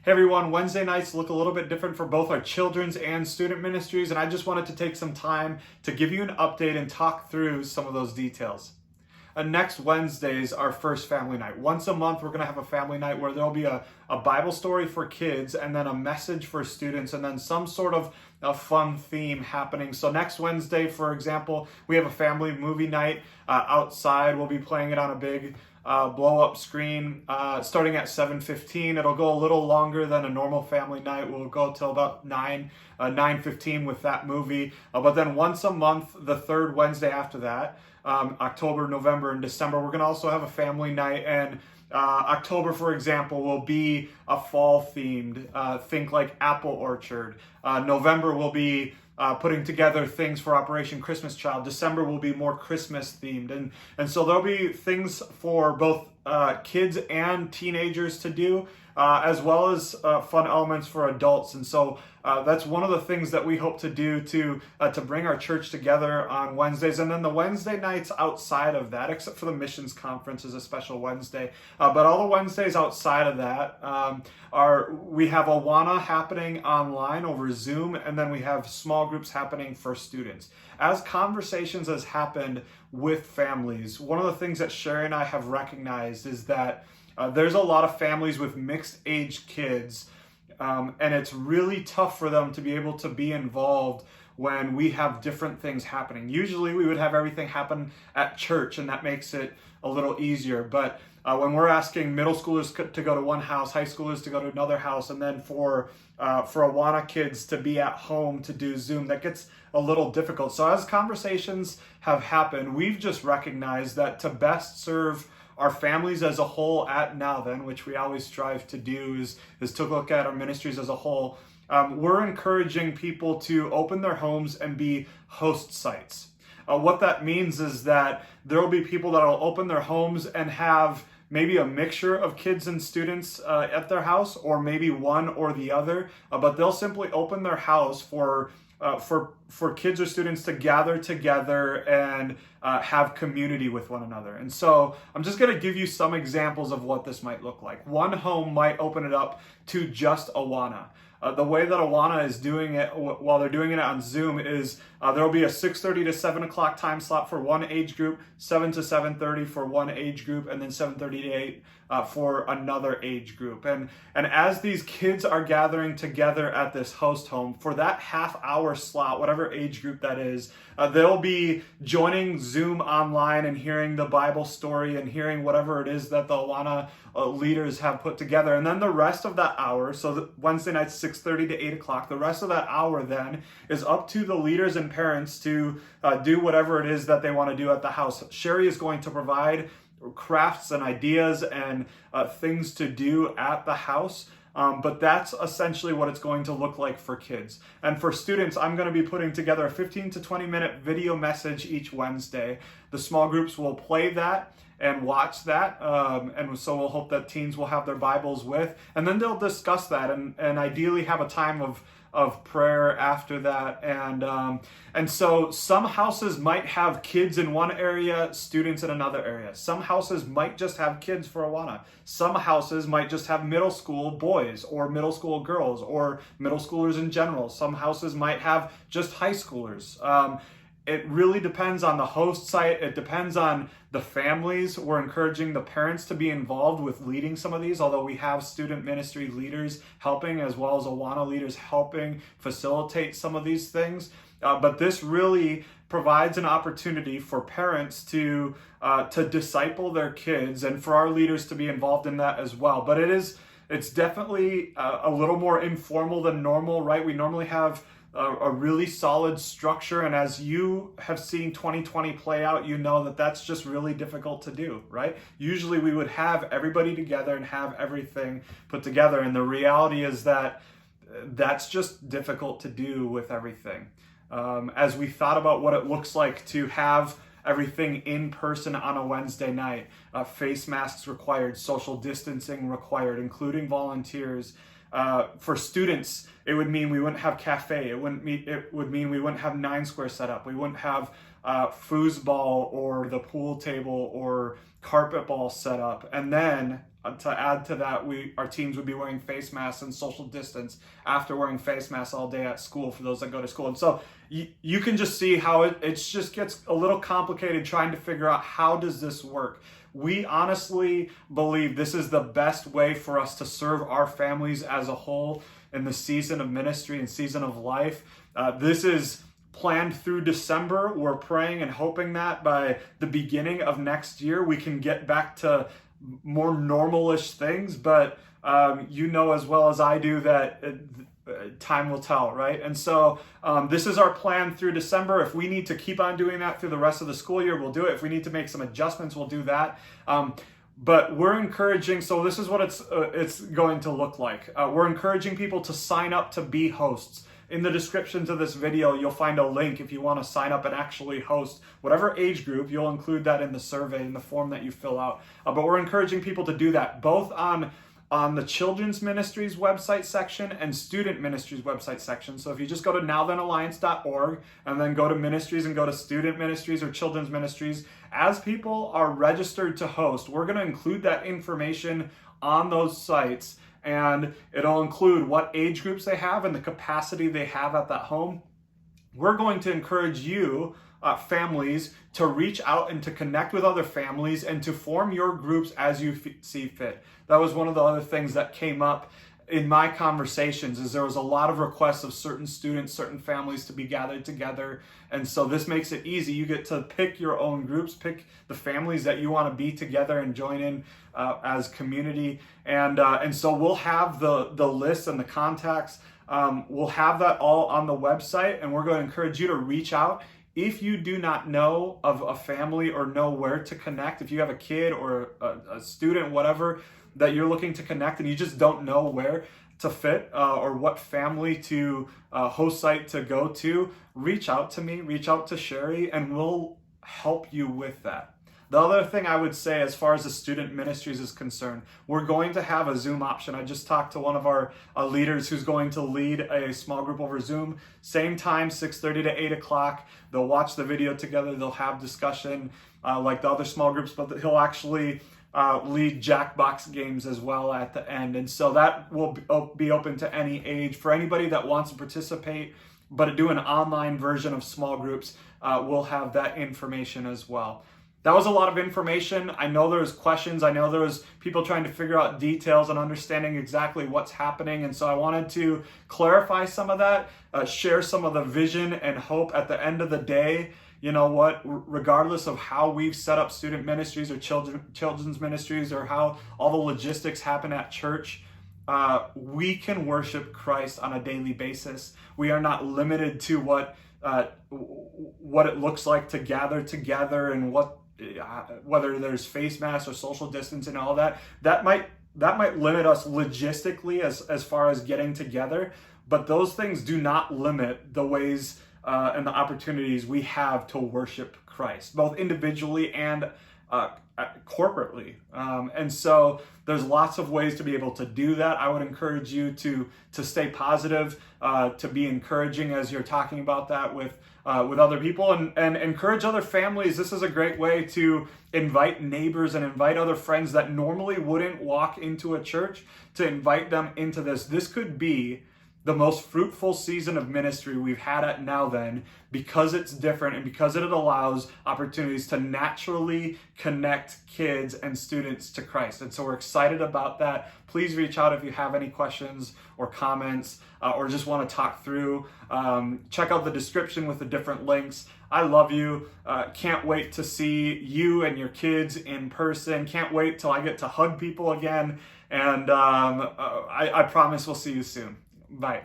Hey everyone, Wednesday nights look a little bit different for both our children's and student ministries, and I just wanted to take some time to give you an update and talk through some of those details. Next Wednesday is our first family night. Once a month, we're going to have a family night where there'll be a Bible story for kids and then a message for students and then some sort of a fun theme happening. So next Wednesday, for example, we have a family movie night outside. We'll be playing it on a big blow-up screen starting at 7:15. It'll go a little longer than a normal family night. We'll go till about 9:15 with that movie. But then once a month, the third Wednesday after that, October, November, and December, we're going to also have a family night. And October, for example, will be a fall themed, think like apple orchard. November will be putting together things for Operation Christmas Child. December will be more Christmas themed. And so there'll be things for both kids and teenagers to do, as well as fun elements for adults. And so that's one of the things that we hope to do to bring our church together on Wednesdays. And then the Wednesday nights outside of that, except for the missions conference is a special Wednesday. But all the Wednesdays outside of that we have Awana happening online over Zoom, and then we have small groups happening for students. As conversations has happened with families, one of the things that Sherry and I have recognized is that there's a lot of families with mixed age kids, and it's really tough for them to be able to be involved when we have different things happening. Usually we would have everything happen at church, and that makes it a little easier. But when we're asking middle schoolers to go to one house, high schoolers to go to another house, and then for Awana kids to be at home to do Zoom, that gets a little difficult. So as conversations have happened, we've just recognized that to best serve our families as a whole at Now Then, which we always strive to do, is to look at our ministries as a whole. We're encouraging people to open their homes and be host sites. What that means is that there will be people that will open their homes and have maybe a mixture of kids and students at their house, or maybe one or the other, but they'll simply open their house for kids or students to gather together and have community with one another. And so I'm just going to give you some examples of what this might look like. One home might open it up to just Awana. The way that Awana is doing it while they're doing it on Zoom is there'll be a 6:30 to 7 o'clock time slot for one age group, 7 to 7:30 for one age group, and then 7:30 to 8 for another age group. And as these kids are gathering together at this host home, for that half-hour slot, whatever age group that is, they'll be joining Zoom online and hearing the Bible story and hearing whatever it is that the Awana leaders have put together. And then the rest of that hour, so Wednesday nights 6:30 to 8 o'clock, the rest of that hour then is up to the leaders and parents to do whatever it is that they want to do at the house. Sherry is going to provide crafts and ideas and things to do at the house. But that's essentially what it's going to look like for kids. And for students, I'm going to be putting together a 15 to 20 minute video message each Wednesday. The small groups will play that and watch that. And so we'll hope that teens will have their Bibles with, and then they'll discuss that and ideally have a time of prayer after that. And so some houses might have kids in one area, students in another area. Some houses might just have kids for Awana. Some houses might just have middle school boys or middle school girls or middle schoolers in general. Some houses might have just high schoolers. It really depends on the host site. It depends on the families. We're encouraging the parents to be involved with leading some of these, although we have student ministry leaders helping, as well as Awana leaders helping facilitate some of these things. But this really provides an opportunity for parents to disciple their kids and for our leaders to be involved in that as well. But it's definitely a little more informal than normal, right? We normally have a really solid structure, and as you have seen 2020 play out, you know that that's just really difficult to do, right? Usually we would have everybody together and have everything put together, and the reality is that that's just difficult to do with everything. As we thought about what it looks like to have everything in person on a Wednesday night, face masks required, social distancing required, including volunteers, For students, it would mean we wouldn't have cafe. It would mean we wouldn't have 9 Square set up. We wouldn't have foosball or the pool table or carpet ball set up. And then to add to that, our teams would be wearing face masks and social distance after wearing face masks all day at school for those that go to school. And so you can just see how it just gets a little complicated trying to figure out how does this work. We honestly believe this is the best way for us to serve our families as a whole in the season of ministry and season of life. This is planned through December. We're praying and hoping that by the beginning of next year, we can get back to more normalish things. But you know as well as I do that time will tell, right? And so this is our plan through December. If we need to keep on doing that through the rest of the school year, we'll do it. If we need to make some adjustments, we'll do that. But we're encouraging, so this is what it's going to look like. We're encouraging people to sign up to be hosts. In the description to this video, you'll find a link if you want to sign up and actually host whatever age group. You'll include that in the survey, in the form that you fill out. But we're encouraging people to do that, both on the Children's Ministries website section and Student Ministries website section. So if you just go to nowthenalliance.org and then go to Ministries and go to Student Ministries or Children's Ministries, as people are registered to host, we're going to include that information on those sites. And it'll include what age groups they have and the capacity they have at that home. We're going to encourage you, families, to reach out and to connect with other families and to form your groups as you see fit. That was one of the other things that came up in my conversations, is there was a lot of requests of certain students, certain families to be gathered together. And so this makes it easy. You get to pick your own groups, pick the families that you want to be together and join in as community. And so we'll have the list and the contacts. We'll have that all on the website, and we're going to encourage you to reach out. If you do not know of a family or know where to connect, if you have a kid or a student, whatever, that you're looking to connect and you just don't know where to fit or what family to host site to go to, reach out to me, reach out to Sherry, and we'll help you with that. The other thing I would say as far as the Student Ministries is concerned, we're going to have a Zoom option. I just talked to one of our leaders who's going to lead a small group over Zoom. Same time, 6:30 to 8 o'clock. They'll watch the video together. They'll have discussion like the other small groups, but he'll actually lead Jackbox games as well at the end. And so that will be open to any age. For anybody that wants to participate, but do an online version of small groups, we'll have that information as well. That was a lot of information. I know there was questions. I know there was people trying to figure out details and understanding exactly what's happening. And so I wanted to clarify some of that, share some of the vision and hope at the end of the day. You know what, regardless of how we've set up student ministries or children's ministries or how all the logistics happen at church, we can worship Christ on a daily basis. We are not limited to what it looks like to gather together and whether there's face masks or social distance and all that. That might limit us logistically as far as getting together, but those things do not limit the ways and the opportunities we have to worship Christ, both individually and corporately. And so there's lots of ways to be able to do that. I would encourage you to stay positive, to be encouraging as you're talking about that with other people, and encourage other families. This is a great way to invite neighbors and invite other friends that normally wouldn't walk into a church, to invite them into this. This could be the most fruitful season of ministry we've had at Now Then, because it's different and because it allows opportunities to naturally connect kids and students to Christ. And so we're excited about that. Please reach out if you have any questions or comments or just want to talk through. Check out the description with the different links. I love you. Can't wait to see you and your kids in person. Can't wait till I get to hug people again. And I promise we'll see you soon. Bye.